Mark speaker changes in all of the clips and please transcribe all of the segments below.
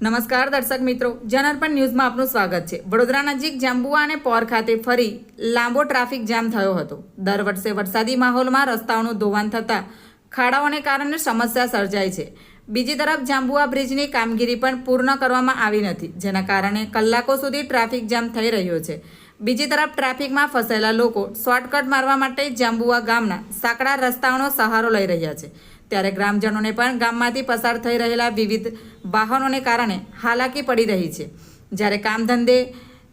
Speaker 1: નમસ્કાર દર્શક મિત્રો, જનઅર્પણ ન્યૂઝમાં આપનું સ્વાગત છે। વડોદરા નજીક જાંબુઆ અને પોર ખાતે ફરી લાંબો ટ્રાફિક જામ થયો હતો। દર વર્ષે વરસાદી માહોલમાં રસ્તાઓનું ધોવાણ થતાં ખાડાઓને કારણે સમસ્યા સર્જાય છે। બીજી તરફ જાંબુઆ બ્રિજની કામગીરી પણ પૂર્ણ કરવામાં આવી નથી, જેના કારણે કલાકો સુધી ટ્રાફિક જામ થઈ રહ્યો છે। બીજી તરફ ટ્રાફિકમાં ફસાયેલા લોકો શોર્ટકટ મારવા માટે જાંબુઆ ગામના સાંકડા રસ્તાઓનો સહારો લઈ રહ્યા છે, ત્યારે ગ્રામજનોને પણ ગામમાંથી પસાર થઈ રહેલા વિવિધ વાહનોને કારણે હાલાકી પડી રહી છે। જ્યારે કામ ધંધે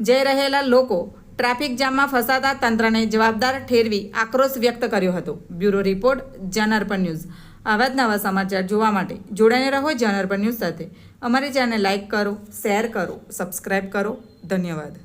Speaker 1: જઈ રહેલા લોકો ટ્રાફિક જામમાં ફસાતા તંત્રને જવાબદાર ઠેરવી આક્રોશ વ્યક્ત કર્યો હતો। Bureau report, Janarpan news. આવા જ નવા સમાચાર જોવા માટે જોડાઈને રહો જનઅર્પણ ન્યૂઝ સાથે। અમારી ચેનલ લાઇક કરો, શેર કરો, સબસ્ક્રાઇબ કરો। ધન્યવાદ।